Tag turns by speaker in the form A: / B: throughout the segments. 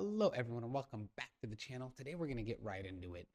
A: Hello everyone and welcome back to the channel. Today we're going to get right into it.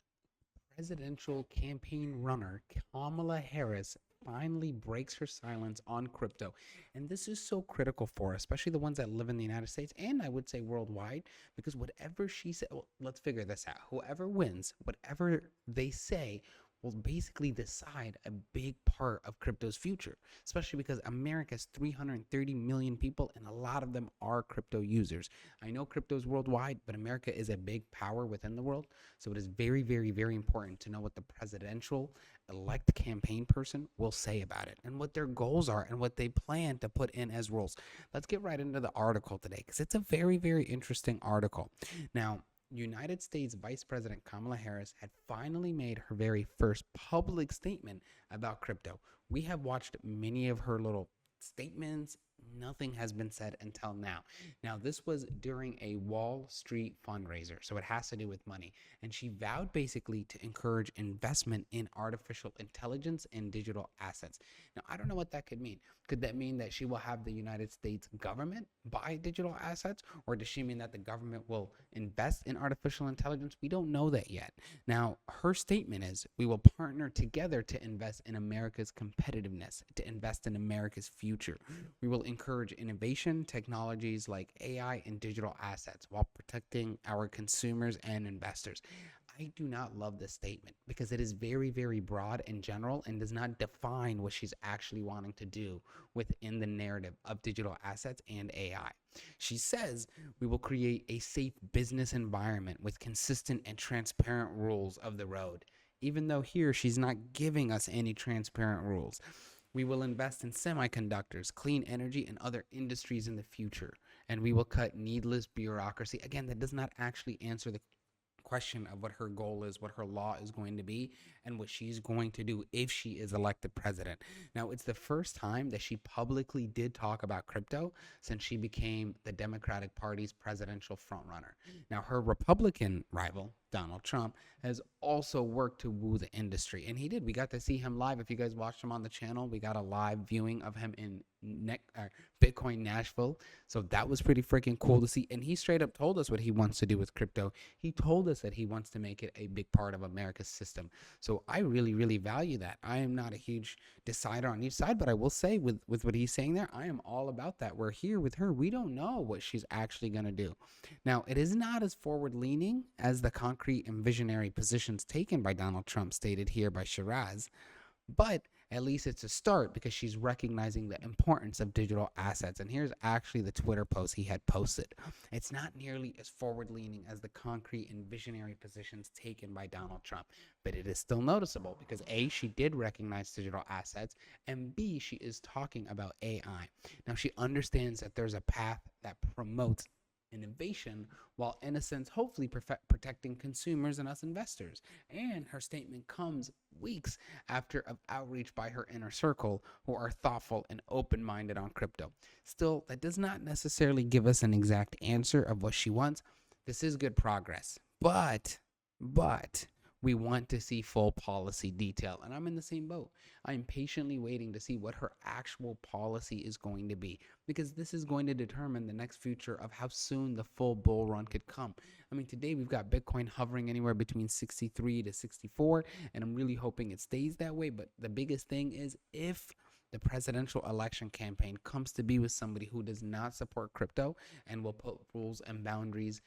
A: Presidential campaign runner Kamala Harris finally breaks her silence on crypto. And this is so critical for us, especially the ones that live in the United States and I would say worldwide, because whatever she said, well, let's figure this out. Whoever wins, whatever they say, will basically decide a big part of crypto's future, especially because America's 330 million people and a lot of them are crypto users. I know crypto is worldwide, but America is a big power within the world. So it is very, very, very important to know what the presidential elect campaign person will say about it and what their goals are and what they plan to put in as rules. Let's get right into the article today because it's a very, very interesting article. Now, United States Vice President Kamala Harris had finally made her very first public statement about crypto. We have watched many of her little statements. Nothing has been said until now. Now, this was during a Wall Street fundraiser, so it has to do with money. And she vowed basically to encourage investment in artificial intelligence and digital assets. Now, I don't know what that could mean. Could that mean that she will have the United States government buy digital assets? Or does she mean that the government will invest in artificial intelligence? We don't know that yet. Now, her statement is we will partner together to invest in America's competitiveness, to invest in America's future. We will encourage innovation, technologies like AI and digital assets while protecting our consumers and investors. I do not love this statement because it is very, very broad and general and does not define what she's actually wanting to do within the narrative of digital assets and AI. She says we will create a safe business environment with consistent and transparent rules of the road, even though here she's not giving us any transparent rules. We will invest in semiconductors, clean energy, and other industries in the future. And we will cut needless bureaucracy. Again, that does not actually answer the question of what her goal is, what her law is going to be, and what she's going to do if she is elected president. Now, it's the first time that she publicly did talk about crypto since she became the Democratic Party's presidential frontrunner. Now, her Republican rival, Donald Trump, has also worked to woo the industry, and he did. We got to see him live. If you guys watched him on the channel, we got a live viewing of him in Bitcoin Nashville. So that was pretty freaking cool to see. And he straight up told us what he wants to do with crypto. He told us that he wants to make it a big part of America's system. So I really, really value that. I am not a huge decider on each side, but I will say with what he's saying there, I am all about that. We're here with her. We don't know what she's actually going to do. Now, it is not as forward leaning as the concrete and visionary positions taken by Donald Trump stated here by Shiraz, but at least it's a start because she's recognizing the importance of digital assets. And here's actually the Twitter post he had posted. It's not nearly as forward leaning as the concrete and visionary positions taken by Donald Trump, but it is still noticeable because A, she did recognize digital assets, and B, she is talking about AI. Now, she understands that there's a path that promotes innovation while in a sense hopefully protecting consumers and us investors. And her statement comes weeks after of outreach by her inner circle who are thoughtful and open-minded on crypto. Still, that does not necessarily give us an exact answer of what she wants. This is good progress, but we want to see full policy detail, and I'm in the same boat. I'm patiently waiting to see what her actual policy is going to be, because this is going to determine the next future of how soon the full bull run could come. I mean, today we've got Bitcoin hovering anywhere between 63 to 64, and I'm really hoping it stays that way. But the biggest thing is if the presidential election campaign comes to be with somebody who does not support crypto and will put rules and boundaries,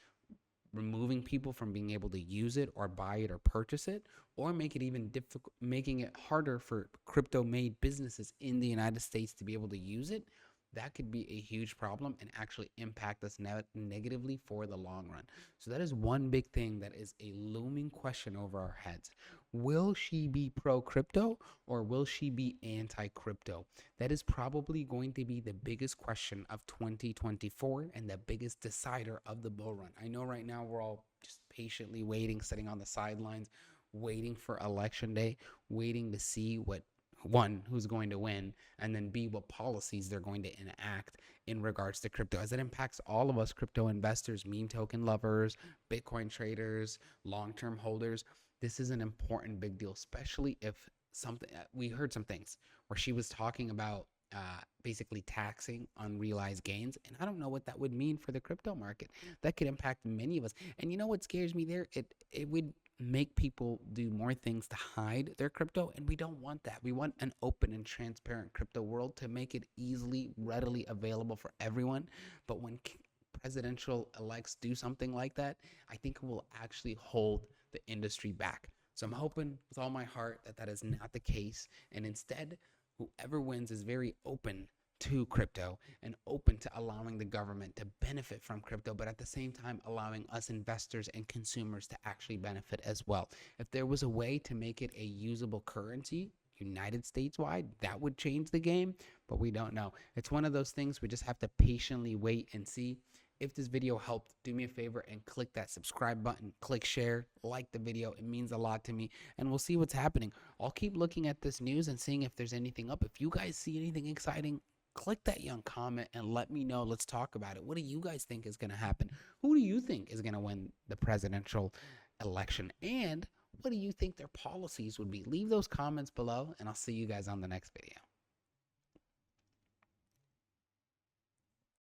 A: removing people from being able to use it or buy it or purchase it, or make it even difficult, making it harder for crypto made businesses in the United States to be able to use it, that could be a huge problem and actually impact us negatively for the long run. So that is one big thing that is a looming question over our heads. Will she be pro-crypto or will she be anti-crypto? That is probably going to be the biggest question of 2024 and the biggest decider of the bull run. I know right now we're all just patiently waiting, sitting on the sidelines, waiting for election day, waiting to see what one, who's going to win, and then B, what policies they're going to enact in regards to crypto, as it impacts all of us crypto investors, meme token lovers, Bitcoin traders, long-term holders. This is an important big deal, especially if we heard some things where she was talking about basically taxing unrealized gains. And I don't know what that would mean for the crypto market. That could impact many of us. And you know what scares me there? It would make people do more things to hide their crypto, and we don't want that. We want an open and transparent crypto world to make it easily, readily available for everyone. But when presidential elects do something like that, I think it will actually hold the industry back. So I'm hoping with all my heart that that is not the case, and instead whoever wins is very open to crypto and open to allowing the government to benefit from crypto, but at the same time allowing us investors and consumers to actually benefit as well. If there was a way to make it a usable currency United States wide, that would change the game, but we don't know. It's one of those things we just have to patiently wait and see. If this video helped, do me a favor and click that subscribe button, click share, like the video. It means a lot to me, and we'll see what's happening. I'll keep looking at this news and seeing if there's anything up. If you guys see anything exciting, click that young comment and let me know. Let's talk about it. What do you guys think is going to happen? Who do you think is going to win the presidential election? And what do you think their policies would be? Leave those comments below, and I'll see you guys on the next video.